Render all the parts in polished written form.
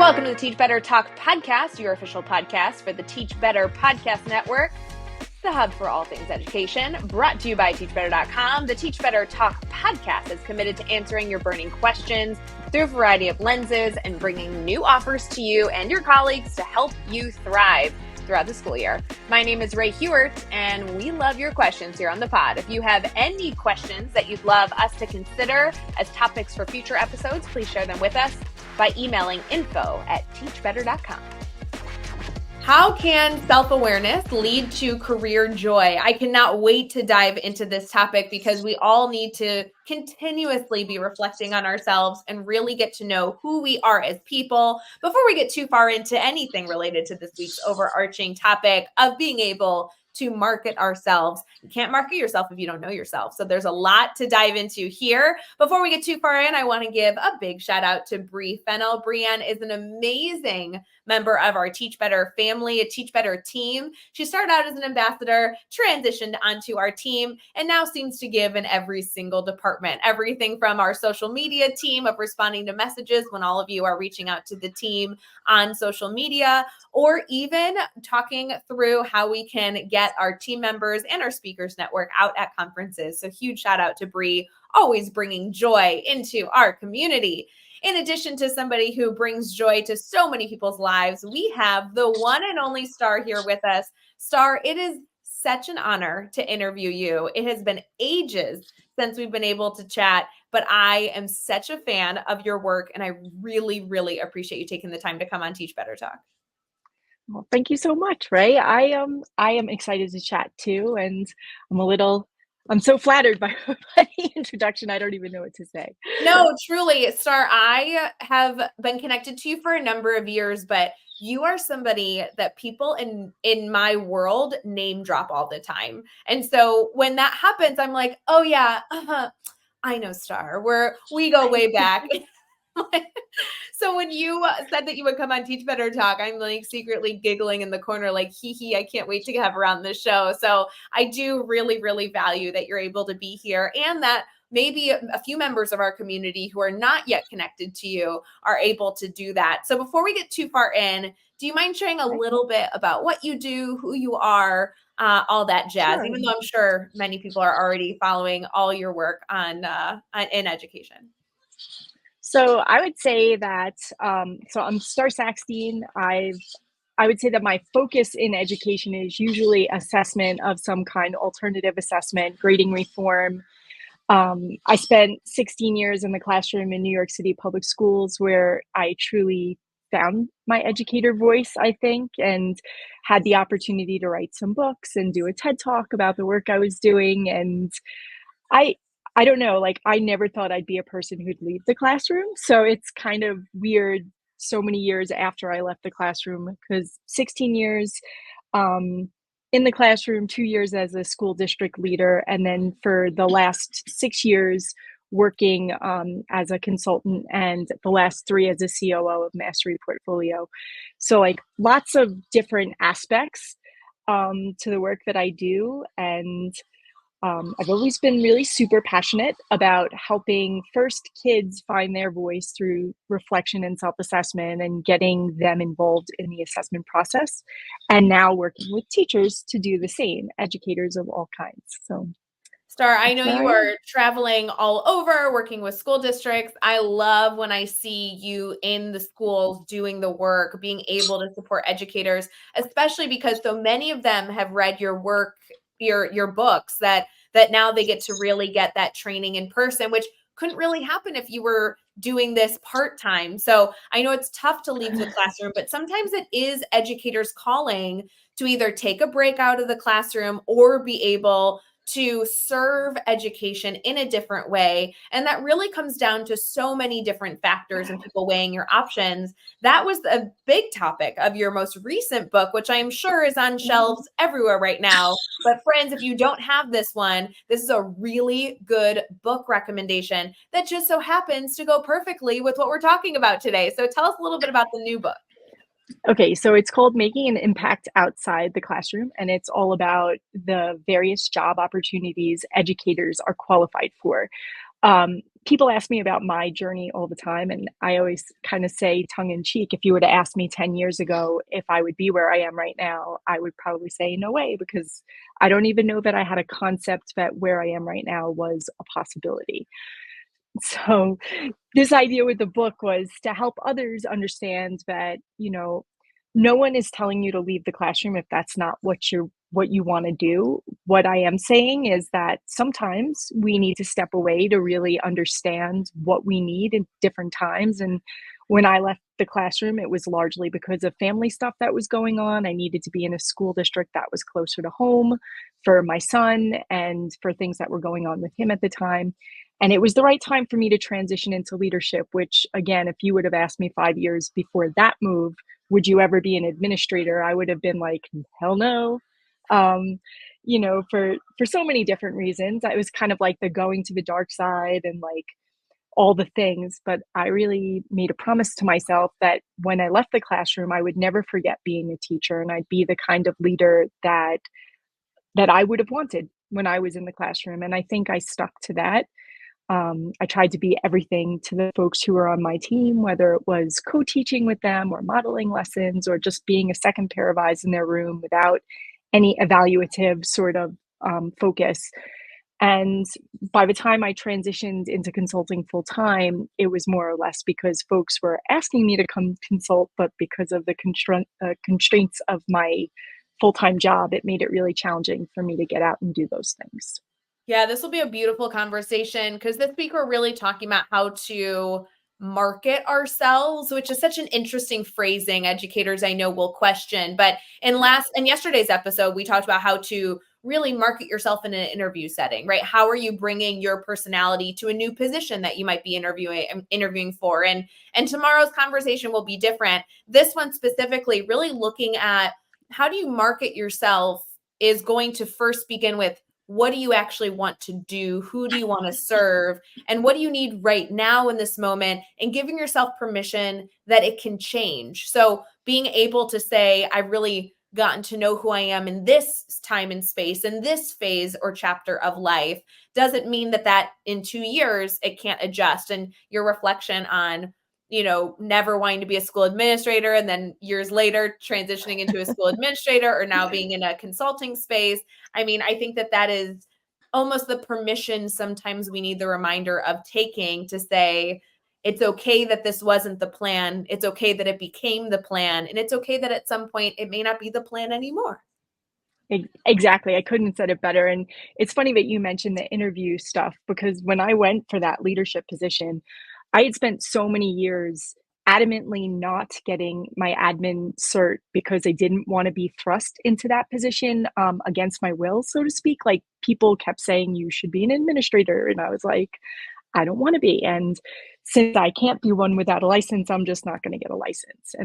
Welcome to the Teach Better Talk podcast, your official podcast for the Teach Better Podcast Network, the hub for all things education, brought to you by teachbetter.com. The Teach Better Talk podcast is committed to answering your burning questions through a variety of lenses and bringing new offers to you and your colleagues to help you thrive throughout the school year. My name is Ray Hewart, and we love your questions here on the pod. If you have any questions that you'd love us to consider as topics for future episodes, please share them with us by emailing info@teachbetter.com. How can self-awareness lead to career joy? I cannot wait to dive into this topic because we all need to continuously be reflecting on ourselves and really get to know who we are as people before we get too far into anything related to this week's overarching topic of being able to market ourselves. You can't market yourself if you don't know yourself. So there's a lot to dive into here. Before we get too far in, I want to give a big shout out to Bree Fennell. Brienne is an amazing member of our Teach Better family, a Teach Better team. She started out as an ambassador, transitioned onto our team, and now seems to give in every single department. Everything from our social media team of responding to messages when all of you are reaching out to the team on social media, or even talking through how we can get our team members and our speakers network out at conferences. So huge shout out to Bree, always bringing joy into our community. In addition to somebody who brings joy to so many people's lives, we have the one and only Starr here with us. Starr, it is such an honor to interview you. It has been ages since we've been able to chat, but I am such a fan of your work, and I really, really appreciate you taking the time to come on Teach Better Talk. Well, thank you so much, Ray. I am excited to chat too, and I'm so flattered by the introduction. I don't even know what to say. No, truly, Starr, I have been connected to you for a number of years, but you are somebody that people in my world name drop all the time. And so when that happens, I'm like, oh yeah, I know Starr. We go way back. So when you said that you would come on Teach Better Talk, I'm like secretly giggling in the corner, like, hee, I can't wait to have her on the show. So I do really, really value that you're able to be here, and that maybe a few members of our community who are not yet connected to you are able to do that. So before we get too far in, do you mind sharing a little bit about what you do, who you are, all that jazz, Sure. even though I'm sure many people are already following all your work in education? So I would say that so I'm Starr Sackstein. I would say that my focus in education is usually assessment of some kind, alternative assessment, grading reform. I spent 16 years in the classroom in New York City public schools, where I truly found my educator voice, I think, and had the opportunity to write some books and do a TED Talk about the work I was doing. And I don't know, like, I never thought I'd be a person who'd leave the classroom. So it's kind of weird so many years after I left the classroom, because 16 years in the classroom, 2 years as a school district leader, and then for the last 6 years working as a consultant, and the last 3 as a COO of Mastery Portfolio. So like lots of different aspects to the work that I do. And I've always been really super passionate about helping first kids find their voice through reflection and self-assessment and getting them involved in the assessment process. And now working with teachers to do the same, educators of all kinds. So, Starr, I know you are traveling all over, working with school districts. I love when I see you in the schools doing the work, being able to support educators, especially because so many of them have read your work, your books, that now they get to really get that training in person, which couldn't really happen if you were doing this part-time. So I know it's tough to leave the classroom, but sometimes it is educators calling to either take a break out of the classroom or be able to serve education in a different way. And that really comes down to so many different factors and people weighing your options. That was a big topic of your most recent book, which I am sure is on shelves everywhere right now. But friends, if you don't have this one, this is a really good book recommendation that just so happens to go perfectly with what we're talking about today. So tell us a little bit about the new book. Okay, so it's called Making an Impact Outside the Classroom, and it's all about the various job opportunities educators are qualified for. People ask me about my journey all the time, and I always kind of say tongue in cheek, if you were to ask me 10 years ago if I would be where I am right now, I would probably say no way, because I don't even know that I had a concept that where I am right now was a possibility. So this idea with the book was to help others understand that, no one is telling you to leave the classroom if that's not what you want to do. What I am saying is that sometimes we need to step away to really understand what we need in different times. And when I left the classroom, it was largely because of family stuff that was going on. I needed to be in a school district that was closer to home for my son and for things that were going on with him at the time. And it was the right time for me to transition into leadership, which, again, if you would have asked me 5 years before that move, would you ever be an administrator? I would have been like, hell no. Um, for so many different reasons. I was kind of like the going to the dark side and like all the things, but I really made a promise to myself that when I left the classroom, I would never forget being a teacher, and I'd be the kind of leader that I would have wanted when I was in the classroom. And I think I stuck to that. I tried to be everything to the folks who were on my team, whether it was co-teaching with them or modeling lessons or just being a second pair of eyes in their room without any evaluative sort of focus. And by the time I transitioned into consulting full time, it was more or less because folks were asking me to come consult, but because of the constraints of my full time job, it made it really challenging for me to get out and do those things. Yeah, this will be a beautiful conversation because this week we're really talking about how to market ourselves, which is such an interesting phrasing educators I know will question. But in yesterday's episode, we talked about how to really market yourself in an interview setting, right? How are you bringing your personality to a new position that you might be interviewing for? And tomorrow's conversation will be different. This one specifically really looking at how do you market yourself is going to first begin with what do you actually want to do? Who do you want to serve? And what do you need right now in this moment? And giving yourself permission that it can change. So being able to say, I've really gotten to know who I am in this time and space, in this phase or chapter of life, doesn't mean that in 2 years, it can't adjust. And your reflection on never wanting to be a school administrator and then years later transitioning into a school administrator or now being in a consulting space. I mean, I think that is almost the permission sometimes we need the reminder of taking to say, it's okay that this wasn't the plan. It's okay that it became the plan. And it's okay that at some point it may not be the plan anymore. Exactly. I couldn't have said it better. And it's funny that you mentioned the interview stuff, because when I went for that leadership position, I had spent so many years adamantly not getting my admin cert because I didn't want to be thrust into that position against my will, so to speak. Like, people kept saying, you should be an administrator. And I was like, I don't want to be. And since I can't be one without a license, I'm just not going to get a license.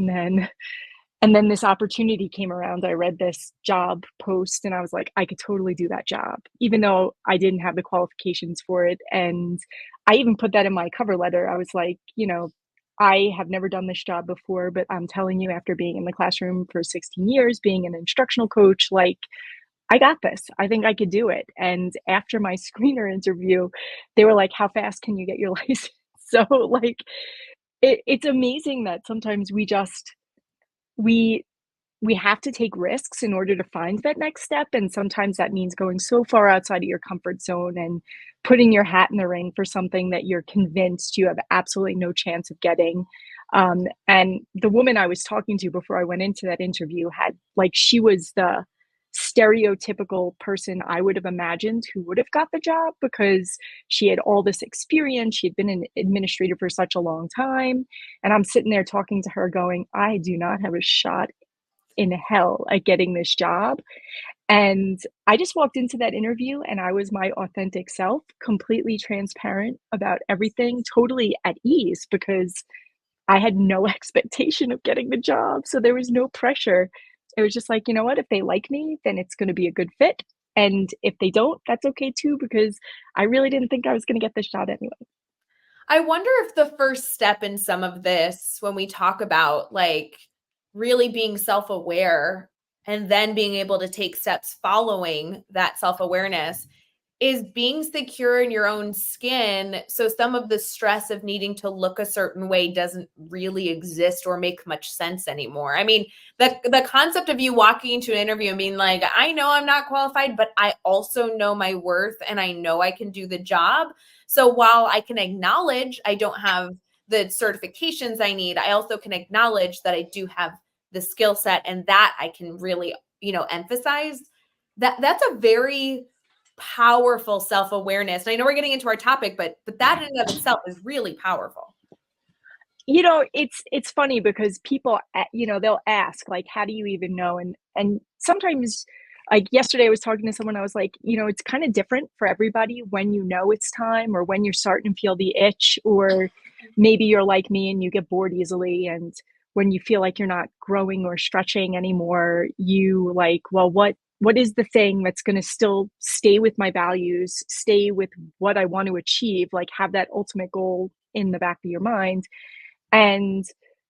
And then this opportunity came around. I read this job post and I was like, I could totally do that job, even though I didn't have the qualifications for it. And I even put that in my cover letter. I was like, I have never done this job before, but I'm telling you, after being in the classroom for 16 years, being an instructional coach, like, I got this. I think I could do it. And after my screener interview, they were like, how fast can you get your license? So, like, it's amazing that sometimes we we have to take risks in order to find that next step, and sometimes that means going so far outside of your comfort zone and putting your hat in the ring for something that you're convinced you have absolutely no chance of getting. And the woman I was talking to before I went into that interview she was the stereotypical person I would have imagined who would have got the job, because she had all this experience. She had been an administrator for such a long time. And I'm sitting there talking to her going, I do not have a shot in hell at getting this job. And I just walked into that interview and I was my authentic self, completely transparent about everything, totally at ease, because I had no expectation of getting the job. So there was no pressure. It was just like, you know what, if they like me, then it's going to be a good fit. And if they don't, that's okay too, because I really didn't think I was going to get this job anyway. I wonder if the first step in some of this, when we talk about like really being self aware and then being able to take steps following that self awareness, is being secure in your own skin. So some of the stress of needing to look a certain way doesn't really exist or make much sense anymore. I mean, the concept of you walking into an interview and being like, I know I'm not qualified, but I also know my worth and I know I can do the job. So while I can acknowledge I don't have the certifications I need, I also can acknowledge that I do have the skill set, and that I can really, emphasize. That's a very powerful self-awareness. And I know we're getting into our topic, but that in and of itself is really powerful. It's funny because people, they'll ask, like, how do you even know? And sometimes, like yesterday, I was talking to someone. I was like, it's kind of different for everybody when it's time, or when you're starting to feel the itch, or maybe you're like me and you get bored easily. And when you feel like you're not growing or stretching anymore, you like, well, what is the thing that's going to still stay with my values, stay with what I want to achieve, like have that ultimate goal in the back of your mind? And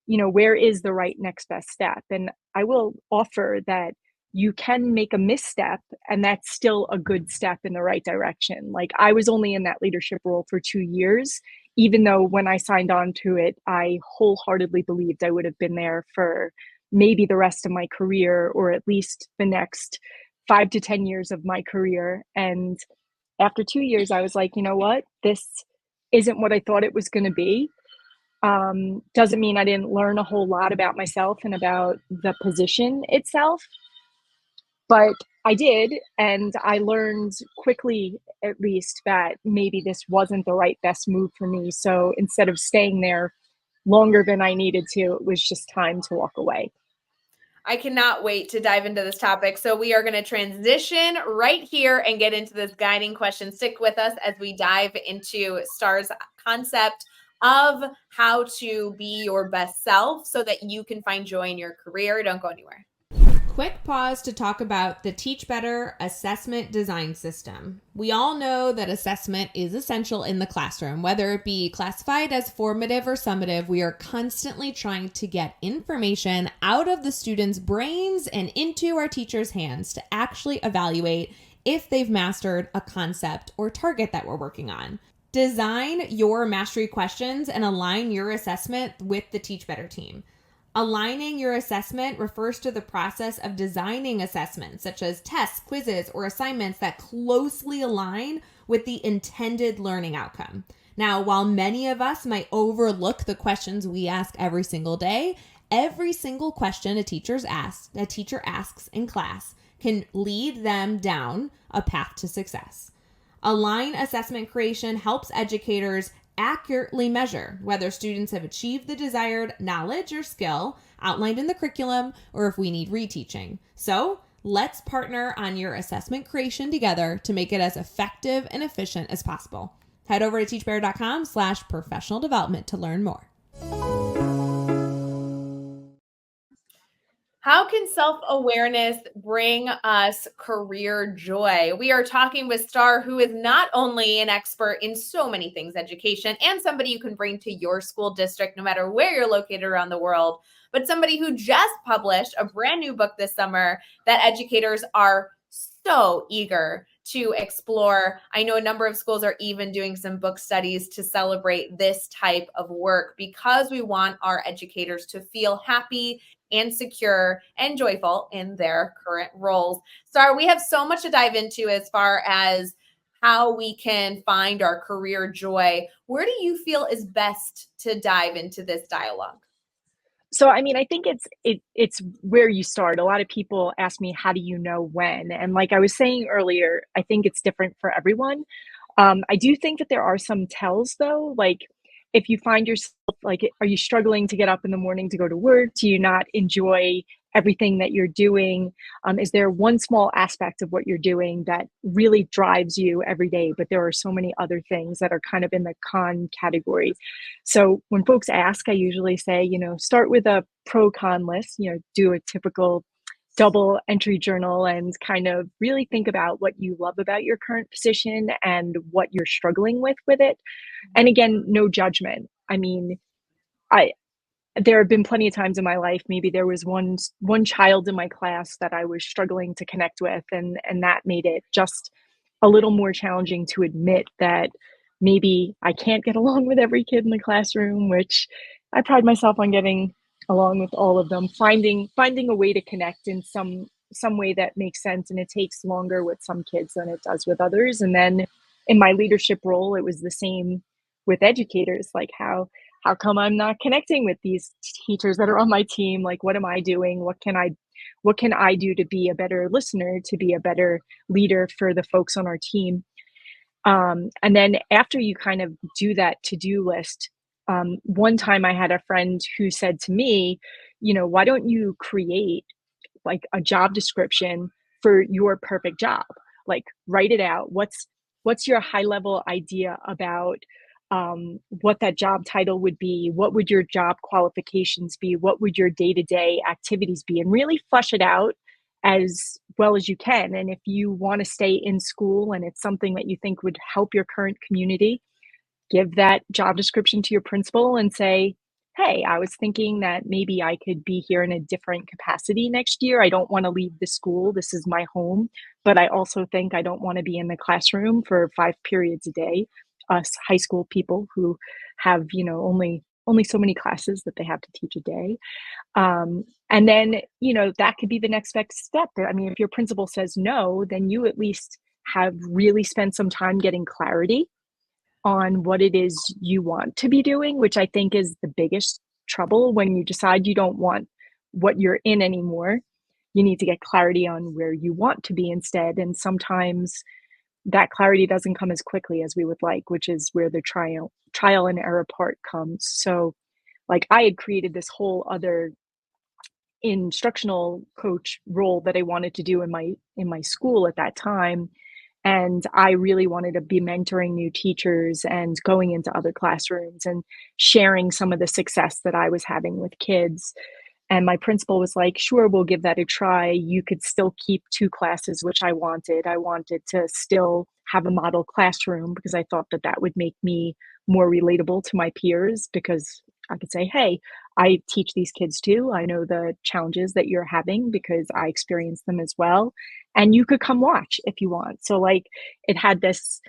where is the right next best step? And I will offer that you can make a misstep, and that's still a good step in the right direction. Like, I was only in that leadership role for 2 years, even though when I signed on to it, I wholeheartedly believed I would have been there for maybe the rest of my career, or at least the next 5 to 10 years of my career. And after 2 years, I was like, you know what, this isn't what I thought it was going to be. Doesn't mean I didn't learn a whole lot about myself and about the position itself, but I did. And I learned quickly, at least, that maybe this wasn't the right best move for me. So instead of staying there longer than I needed to, it was just time to walk away. I cannot wait to dive into this topic. So we are going to transition right here and get into this guiding question. Stick with us as we dive into Starr's concept of how to be your best self so that you can find joy in your career. Don't go anywhere. Quick pause to talk about the Teach Better assessment design system. We all know that assessment is essential in the classroom. Whether it be classified as formative or summative, we are constantly trying to get information out of the students' brains and into our teachers' hands to actually evaluate if they've mastered a concept or target that we're working on. Design your mastery questions and align your assessment with the Teach Better team. Aligning your assessment refers to the process of designing assessments, such as tests, quizzes, or assignments that closely align with the intended learning outcome. Now, while many of us might overlook the questions we ask every single day, every single question a teacher asks in class can lead them down a path to success. Align assessment creation helps educators accurately measure whether students have achieved the desired knowledge or skill outlined in the curriculum, or if we need reteaching. So let's partner on your assessment creation together to make it as effective and efficient as possible. Head over to teachbetter.com/professional development to learn more. How can self-awareness bring us career joy? We are talking with Starr, who is not only an expert in so many things education and somebody you can bring to your school district, no matter where you're located around the world, but somebody who just published a brand new book this summer that educators are so eager to explore. I know a number of schools are even doing some book studies to celebrate this type of work because we want our educators to feel happy and secure and joyful in their current roles. Starr, we have so much to dive into as far as how we can find our career joy. Where do you feel is best to dive into this dialogue? So, I mean, I think it's where you start. A lot of people ask me, how do you know when? And like I was saying earlier, I think it's different for everyone. I do think that there are some tells, though. Like, if you find yourself, like, are you struggling to get up in the morning to go to work? Do you not enjoy everything that you're doing? Is there one small aspect of what you're doing that really drives you every day, but there are so many other things that are kind of in the con category? So when folks ask, I usually say, start with a pro con list, do a typical double entry journal and kind of really think about what you love about your current position and what you're struggling with it. And again, no judgment. I mean, I there have been plenty of times in my life, maybe there was one child in my class that I was struggling to connect with, and that made it just a little more challenging to admit that maybe I can't get along with every kid in the classroom, which I pride myself on getting along with all of them, finding a way to connect in some way that makes sense. And it takes longer with some kids than it does with others. And then in my leadership role, it was the same with educators. Like, how come I'm not connecting with these teachers that are on my team? Like, what am I doing? What can I do to be a better listener, to be a better leader for the folks on our team? And then after you kind of do that to-do list, one time I had a friend who said to me, why don't you create like a job description for your perfect job? Like, write it out. What's your high level idea about what that job title would be? What would your job qualifications be? What would your day-to-day activities be? And really flush it out as well as you can. And if you want to stay in school and it's something that you think would help your current community, give that job description to your principal and say, hey, I was thinking that maybe I could be here in a different capacity next year. I don't want to leave the school. This is my home. But I also think I don't want to be in the classroom for 5 periods a day. Us high school people who have, only so many classes that they have to teach a day. And then, that could be the next best step. I mean, if your principal says no, then you at least have really spent some time getting clarity on what it is you want to be doing, which I think is the biggest trouble when you decide you don't want what you're in anymore. You need to get clarity on where you want to be instead. And sometimes that clarity doesn't come as quickly as we would like, which is where the trial and error part comes. So like I had created this whole other instructional coach role that I wanted to do in my school at that time. And I really wanted to be mentoring new teachers and going into other classrooms and sharing some of the success that I was having with kids. And my principal was like, sure, we'll give that a try. You could still keep 2 classes, which I wanted. I wanted to still have a model classroom because I thought that that would make me more relatable to my peers, because I could say, hey, I teach these kids too. I know the challenges that you're having because I experienced them as well. And you could come watch if you want. So like it had this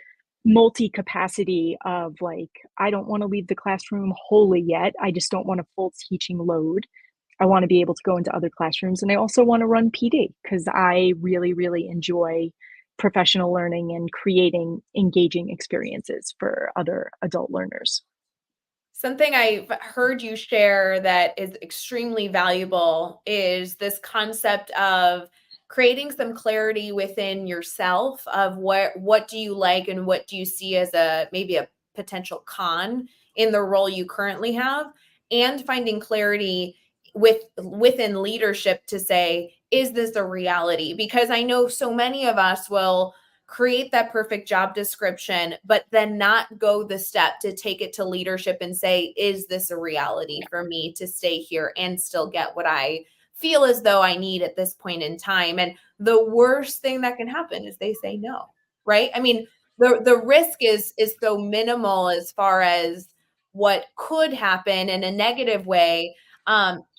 multi-capacity of like, I don't want to leave the classroom wholly yet. I just don't want a full teaching load. I want to be able to go into other classrooms. And I also want to run PD because I really, really enjoy professional learning and creating engaging experiences for other adult learners. Something I've heard you share that is extremely valuable is this concept of creating some clarity within yourself of what do you like and what do you see as maybe a potential con in the role you currently have, and finding clarity within leadership to say, is this a reality? Because I know so many of us will create that perfect job description, but then not go the step to take it to leadership and say, is this a reality for me to stay here and still get what I feel as though I need at this point in time? And the worst thing that can happen is they say no, right? I mean, the risk is so minimal as far as what could happen in a negative way.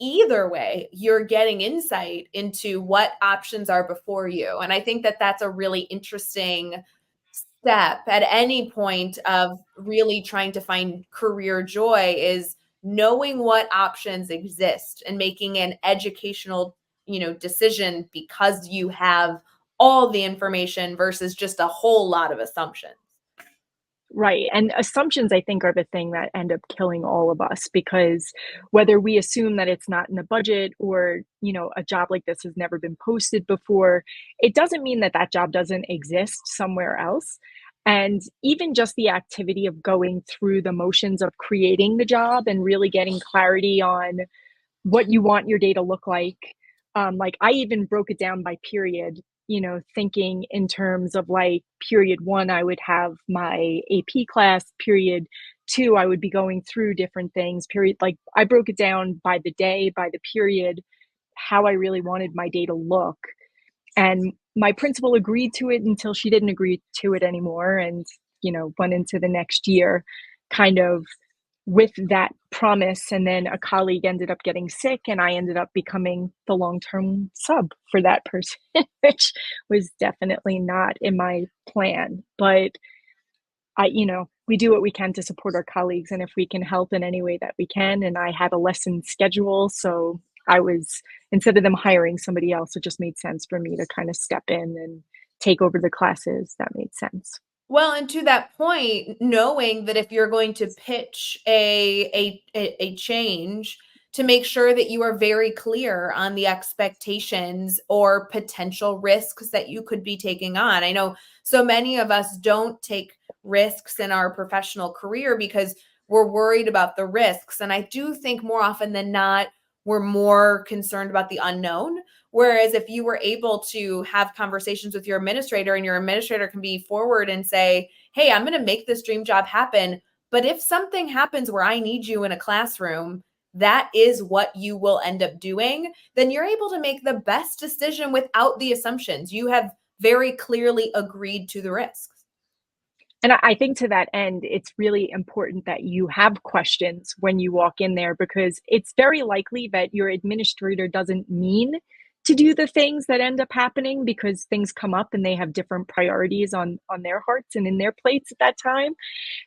Either way, you're getting insight into what options are before you. And I think that that's a really interesting step at any point of really trying to find career joy, is knowing what options exist and making an educational, decision because you have all the information versus just a whole lot of assumptions. Right. And assumptions, I think, are the thing that end up killing all of us, because whether we assume that it's not in the budget or, a job like this has never been posted before, it doesn't mean that that job doesn't exist somewhere else. And even just the activity of going through the motions of creating the job and really getting clarity on what you want your day to look like. Like I even broke it down by period, thinking in terms of like period 1, I would have my AP class, period 2, I would be going through different things, period. Like I broke it down by the day, by the period, how I really wanted my day to look. And my principal agreed to it until she didn't agree to it anymore. And, went into the next year kind of with that promise, and then a colleague ended up getting sick and I ended up becoming the long-term sub for that person, which was definitely not in my plan. But we do what we can to support our colleagues, and if we can help in any way that we can. And I had a lesson schedule, so instead of them hiring somebody else, it just made sense for me to kind of step in and take over the classes. That made sense. Well, and to that point, knowing that if you're going to pitch a change, to make sure that you are very clear on the expectations or potential risks that you could be taking on. I know so many of us don't take risks in our professional career because we're worried about the risks. And I do think more often than not, we're more concerned about the unknown. Whereas if you were able to have conversations with your administrator, and your administrator can be forward and say, hey, I'm going to make this dream job happen. But if something happens where I need you in a classroom, that is what you will end up doing, then you're able to make the best decision without the assumptions. You have very clearly agreed to the risks. And I think to that end, it's really important that you have questions when you walk in there, because it's very likely that your administrator doesn't mean to do the things that end up happening, because things come up and they have different priorities on their hearts and in their plates at that time.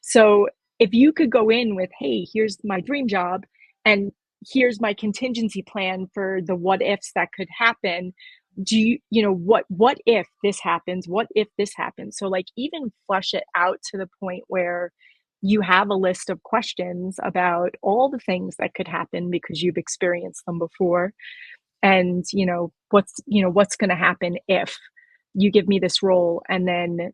So if you could go in with, hey, here's my dream job and here's my contingency plan for the what ifs that could happen. What if this happens? What if this happens? So like even flush it out to the point where you have a list of questions about all the things that could happen because you've experienced them before. And what's going to happen if you give me this role and then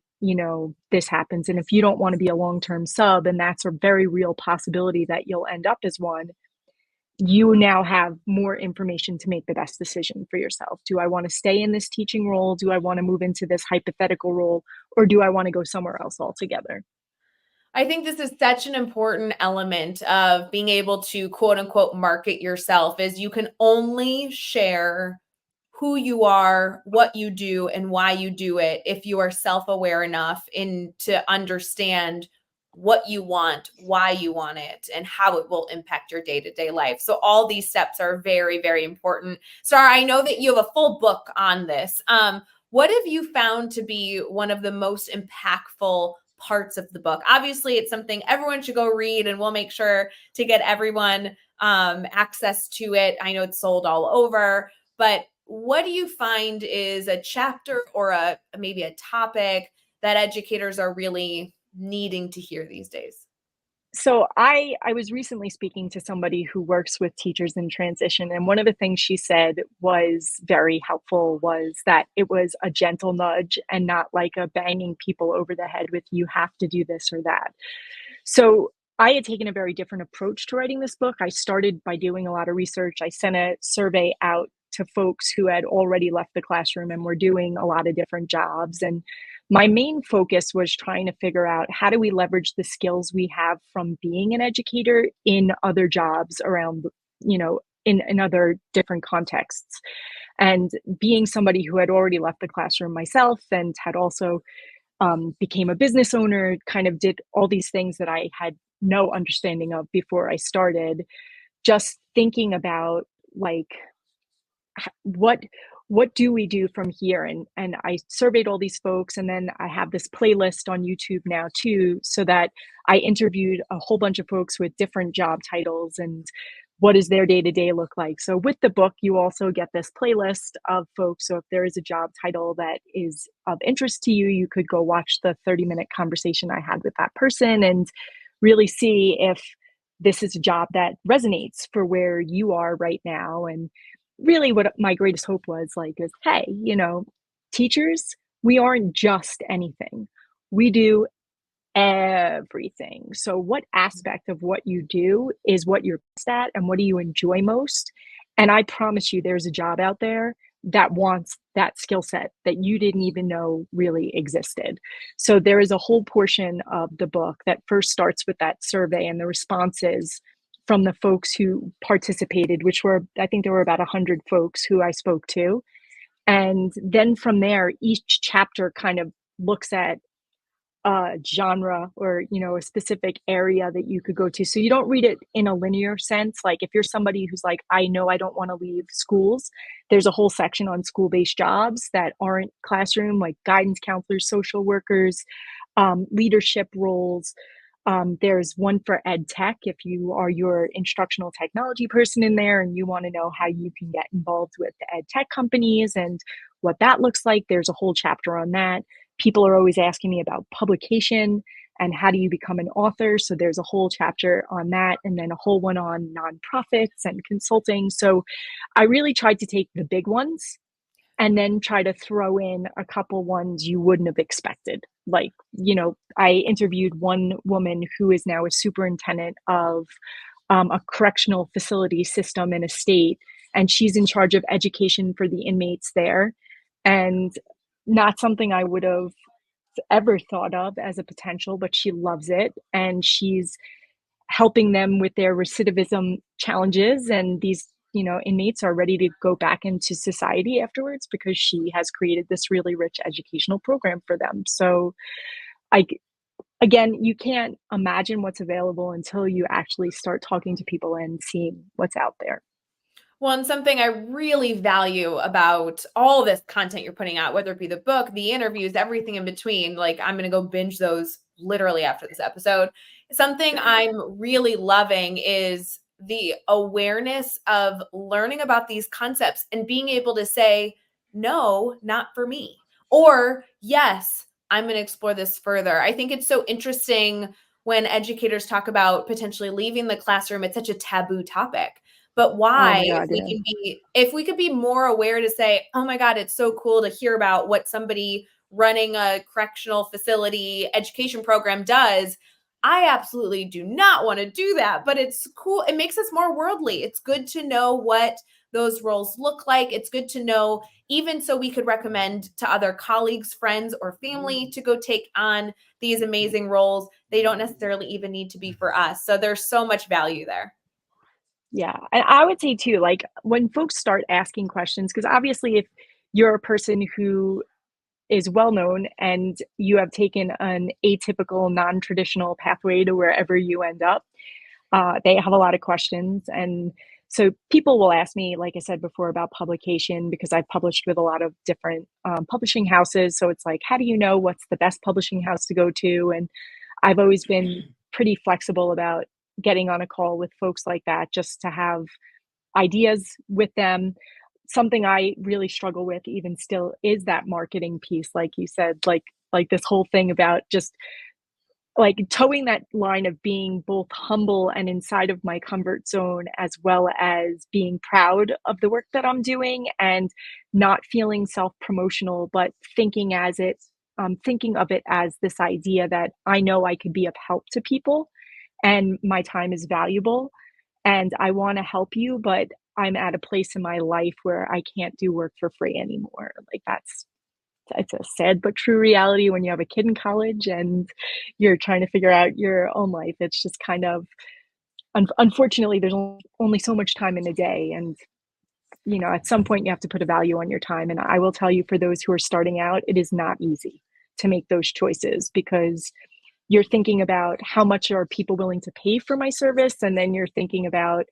this happens. And if you don't want to be a long-term sub, and that's a very real possibility that you'll end up as one, you now have more information to make the best decision for yourself. Do I want to stay in this teaching role? Do I want to move into this hypothetical role? Or do I want to go somewhere else altogether? I think this is such an important element of being able to quote unquote market yourself, is you can only share who you are, what you do, and why you do it if you are self-aware enough to understand what you want, why you want it, and how it will impact your day-to-day life. So all these steps are very, very important. Starr, I know that you have a full book on this. What have you found to be one of the most impactful parts of the book? Obviously, it's something everyone should go read, and we'll make sure to get everyone access to it. I know it's sold all over, but what do you find is a chapter or maybe a topic that educators are really needing to hear these days? So I was recently speaking to somebody who works with teachers in transition, and one of the things she said was very helpful was that it was a gentle nudge and not like a banging people over the head with you have to do this or that. So I had taken a very different approach to writing this book. I started by doing a lot of research. I sent a survey out to folks who had already left the classroom and were doing a lot of different jobs. And my main focus was trying to figure out, how do we leverage the skills we have from being an educator in other jobs around, in other different contexts. And being somebody who had already left the classroom myself and had also became a business owner, kind of did all these things that I had no understanding of before I started, just thinking about like, what do we do from here? And I surveyed all these folks, and then I have this playlist on YouTube now too, so that I interviewed a whole bunch of folks with different job titles and what does their day-to-day look like. So with the book, you also get this playlist of folks. So if there is a job title that is of interest to you, you could go watch the 30-minute conversation I had with that person and really see if this is a job that resonates for where you are right now. And really what my greatest hope was like is, hey, teachers, we aren't just anything. We do everything. So what aspect of what you do is what you're best at, and what do you enjoy most? And I promise you, there's a job out there that wants that skill set that you didn't even know really existed. So there is a whole portion of the book that first starts with that survey and the responses from the folks who participated, which were, I think there were about 100 folks who I spoke to. And then from there, each chapter kind of looks at genre or, a specific area that you could go to. So you don't read it in a linear sense. Like if you're somebody who's like, I know I don't want to leave schools, there's a whole section on school-based jobs that aren't classroom, like guidance counselors, social workers, leadership roles. There's one for ed tech. If you are your instructional technology person in there and you want to know how you can get involved with the ed tech companies and what that looks like, there's a whole chapter on that. People are always asking me about publication and how do you become an author. So there's a whole chapter on that, and then a whole one on nonprofits and consulting. So I really tried to take the big ones and then try to throw in a couple ones you wouldn't have expected. Like, I interviewed one woman who is now a superintendent of a correctional facility system in a state, and she's in charge of education for the inmates there. And not something I would have ever thought of as a potential, but she loves it. And she's helping them with their recidivism challenges. And these, inmates are ready to go back into society afterwards because she has created this really rich educational program for them. So again, you can't imagine what's available until you actually start talking to people and seeing what's out there. Well, and something I really value about all this content you're putting out, whether it be the book, the interviews, everything in between, like I'm going to go binge those literally after this episode. Something I'm really loving is the awareness of learning about these concepts and being able to say, no, not for me. Or yes, I'm going to explore this further. I think it's so interesting when educators talk about potentially leaving the classroom. It's such a taboo topic. But why, Oh my God, if we could be more aware to say, oh my God, it's so cool to hear about what somebody running a correctional facility education program does. I absolutely do not want to do that, but it's cool. It makes us more worldly. It's good to know what those roles look like. It's good to know, even so we could recommend to other colleagues, friends, or family to go take on these amazing roles. They don't necessarily even need to be for us. So there's so much value there. Yeah. And I would say too, like when folks start asking questions, because obviously if you're a person who is well known and you have taken an atypical, non-traditional pathway to wherever you end up, they have a lot of questions. And so people will ask me, like I said before, about publication because I've published with a lot of different publishing houses. So it's like, how do you know what's the best publishing house to go to? And I've always been pretty flexible about getting on a call with folks like that just to have ideas with them. Something I really struggle with even still is that marketing piece, like you said, like this whole thing about just like towing that line of being both humble and inside of my comfort zone, as well as being proud of the work that I'm doing and not feeling self-promotional, but thinking of it as this idea that I know I could be of help to people and my time is valuable and I want to help you, but I'm at a place in my life where I can't do work for free anymore. Like it's a sad but true reality when you have a kid in college and you're trying to figure out your own life. It's just kind of unfortunately there's only so much time in a day, and at some point you have to put a value on your time. And I will tell you, for those who are starting out, it is not easy to make those choices because you're thinking about how much are people willing to pay for my service, and then you're thinking about,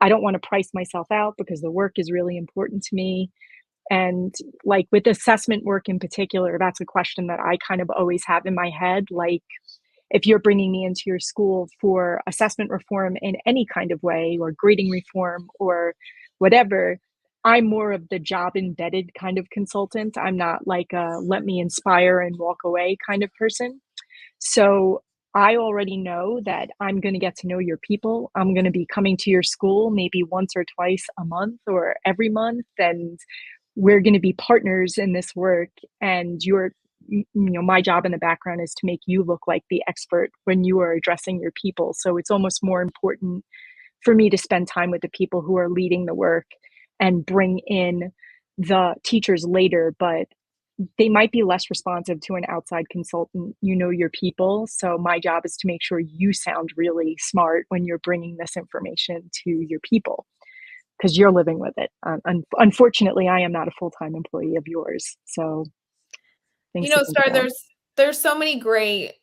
I don't want to price myself out because the work is really important to me. And like with assessment work in particular, that's a question that I kind of always have in my head. Like, if you're bringing me into your school for assessment reform in any kind of way, or grading reform or whatever, I'm more of the job embedded kind of consultant. I'm not like a let me inspire and walk away kind of person. So I already know that I'm going to get to know your people. I'm going to be coming to your school maybe once or twice a month or every month. And we're going to be partners in this work. And my job in the background is to make you look like the expert when you are addressing your people. So it's almost more important for me to spend time with the people who are leading the work and bring in the teachers later, but they might be less responsive to an outside consultant. You know your people. So my job is to make sure you sound really smart when you're bringing this information to your people, because you're living with it. Unfortunately, I am not a full-time employee of yours. So Starr, There's so many great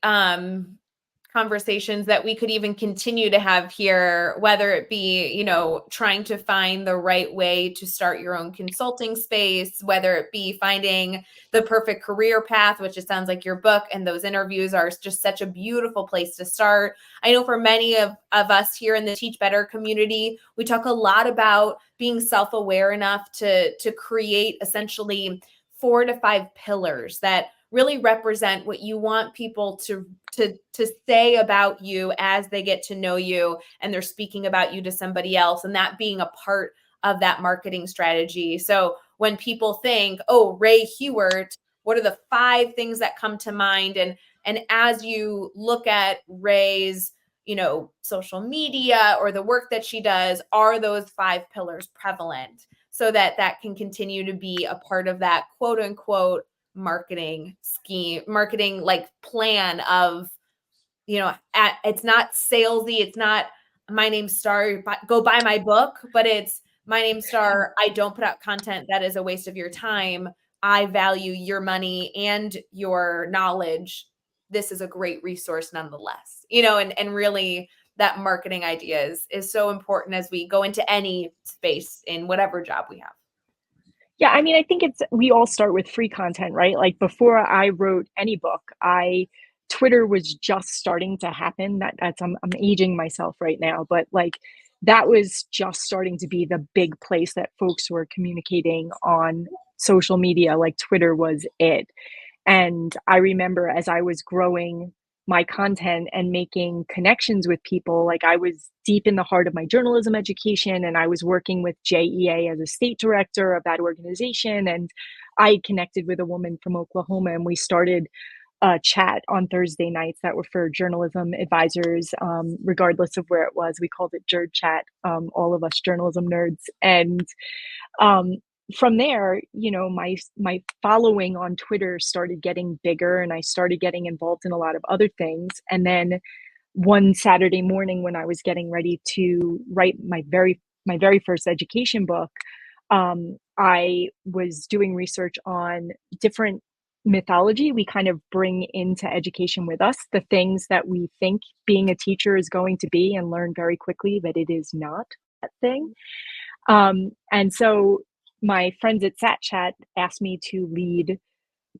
conversations that we could even continue to have here, whether it be, you know, trying to find the right way to start your own consulting space, whether it be finding the perfect career path, which it sounds like your book and those interviews are just such a beautiful place to start. I know for many of us here in the Teach Better community, we talk a lot about being self-aware enough to create essentially 4 to 5 pillars that really represent what you want people to say about you as they get to know you and they're speaking about you to somebody else, and that being a part of that marketing strategy. So when people think, oh, Ray Hewart, what are the 5 things that come to mind? And as you look at Ray's, you know, social media or the work that she does, are those 5 pillars prevalent so that that can continue to be a part of that quote unquote marketing scheme, marketing like plan of, you know, it's not salesy. It's not my name's Starr, go buy my book, but it's my name's Starr. I don't put out content that is a waste of your time. I value your money and your knowledge. This is a great resource nonetheless, you know, and really that marketing idea is so important as we go into any space in whatever job we have. Yeah, I mean, I think we all start with free content, right? Like before I wrote any book, Twitter was just starting to happen. I'm aging myself right now, but like that was just starting to be the big place that folks were communicating on social media. Like Twitter was it. And I remember as I was growing my content and making connections with people, like I was deep in the heart of my journalism education, and I was working with JEA as a state director of that organization. And I connected with a woman from Oklahoma, and we started a chat on Thursday nights that were for journalism advisors, regardless of where it was. We called it Jerd Chat, all of us journalism nerds. And um, from there, you know, my following on Twitter started getting bigger, and I started getting involved in a lot of other things. And then one Saturday morning, when I was getting ready to write my very first education book, I was doing research on different mythology we kind of bring into education with us, the things that we think being a teacher is going to be, and learn very quickly that it is not that thing. And so my friends at SatChat asked me to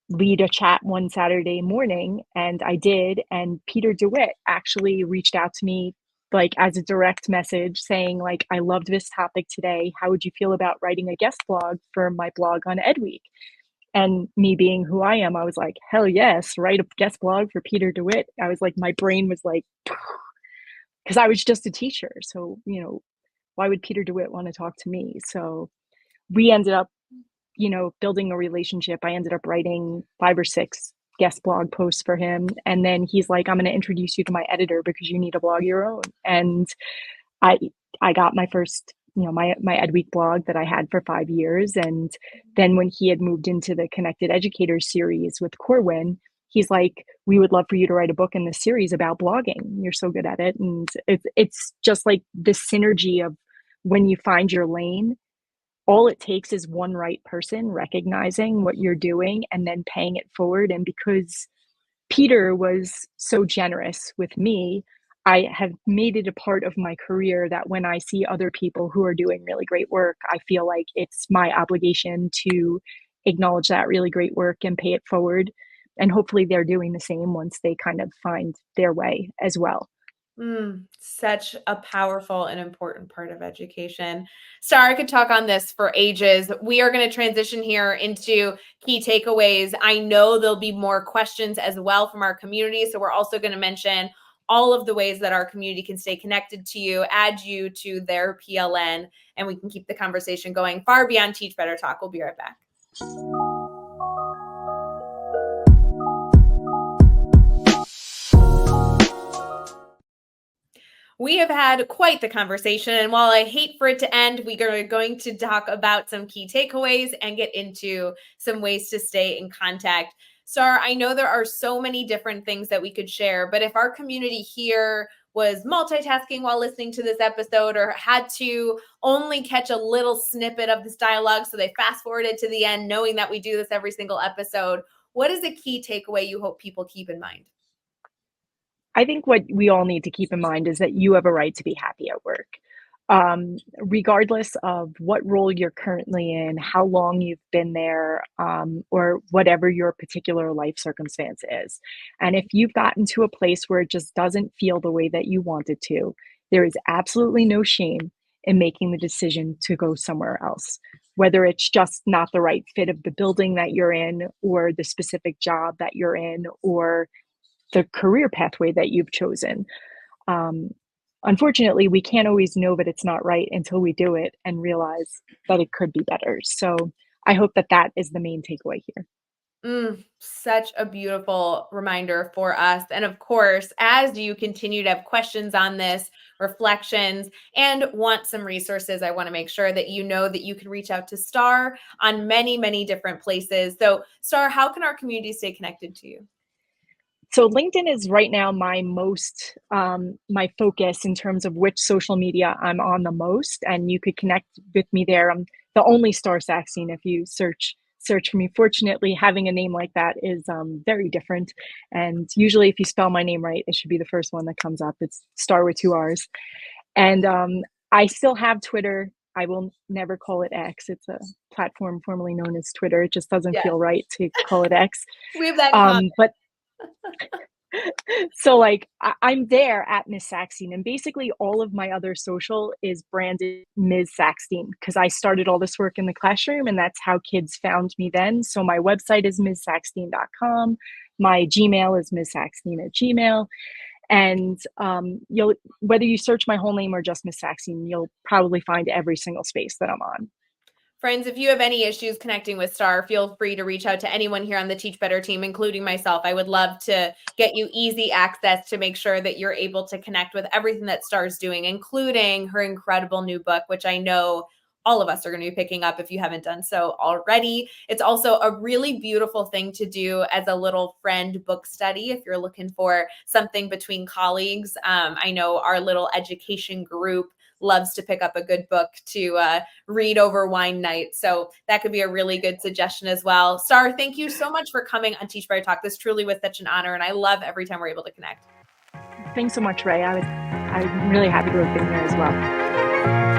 lead a chat one Saturday morning, and I did. And Peter DeWitt actually reached out to me like as a direct message saying like, I loved this topic today. How would you feel about writing a guest blog for my blog on Ed Week? And me being who I am, I was like, hell yes, write a guest blog for Peter DeWitt. I was like, my brain was like, because I was just a teacher. So, you know, why would Peter DeWitt want to talk to me? So we ended up, you know, building a relationship. I ended up writing 5 or 6 guest blog posts for him. And then he's like, I'm going to introduce you to my editor because you need a blog of your own. And I got my first, you know, my Ed Week blog that I had for 5 years. And then when he had moved into the Connected Educators series with Corwin, he's like, we would love for you to write a book in this series about blogging. You're so good at it. And it's just like the synergy of when you find your lane, all it takes is one right person recognizing what you're doing and then paying it forward. And because Peter was so generous with me, I have made it a part of my career that when I see other people who are doing really great work, I feel like it's my obligation to acknowledge that really great work and pay it forward. And hopefully they're doing the same once they kind of find their way as well. Such a powerful and important part of education. Starr, I could talk on this for ages. We are going to transition here into key takeaways. I know there'll be more questions as well from our community. So we're also going to mention all of the ways that our community can stay connected to you, add you to their PLN, and we can keep the conversation going far beyond Teach Better Talk. We'll be right back. We have had quite the conversation, and while I hate for it to end, we are going to talk about some key takeaways and get into some ways to stay in contact. Starr, I know there are so many different things that we could share, but if our community here was multitasking while listening to this episode or had to only catch a little snippet of this dialogue, so they fast forwarded to the end knowing that we do this every single episode, what is a key takeaway you hope people keep in mind? I think what we all need to keep in mind is that you have a right to be happy at work. Regardless of what role you're currently in, how long you've been there, or whatever your particular life circumstance is. And if you've gotten to a place where it just doesn't feel the way that you want it to, there is absolutely no shame in making the decision to go somewhere else, whether it's just not the right fit of the building that you're in, or the specific job that you're in, or the career pathway that you've chosen. Um, Unfortunately, we can't always know that it's not right until we do it and realize that it could be better. So I hope that that is the main takeaway here. Such a beautiful reminder for us. And of course, as you continue to have questions on this, reflections, and want some resources, I want to make sure that you know that you can reach out to Starr on many, many different places. So, Starr, how can our community stay connected to you? So LinkedIn is right now my my focus in terms of which social media I'm on the most, and you could connect with me there. I'm the only Starr Sackstein if you search for me. Fortunately, having a name like that is very different, and usually if you spell my name right, it should be the first one that comes up. It's Starr with 2 R's, and I still have Twitter. I will never call it X. It's a platform formerly known as Twitter. It just doesn't feel right to call it X. We have that in common. But so like I'm there at Miss Sackstein, and basically all of my other social is branded Ms. Sackstein because I started all this work in the classroom, and that's how kids found me then. So my website is mssackstein.com. My Gmail is mssackstein@gmail. And you'll, whether you search my whole name or just Miss Sackstein, you'll probably find every single space that I'm on. Friends, if you have any issues connecting with Starr, feel free to reach out to anyone here on the Teach Better team, including myself. I would love to get you easy access to make sure that you're able to connect with everything that Starr's doing, including her incredible new book, which I know all of us are going to be picking up if you haven't done so already. It's also a really beautiful thing to do as a little friend book study if you're looking for something between colleagues. I know our little education group loves to pick up a good book to read over wine night. So that could be a really good suggestion as well. Starr, thank you so much for coming on Teach Better Talk. This truly was such an honor, and I love every time we're able to connect. Thanks so much, Ray. I'm really happy to have been here as well.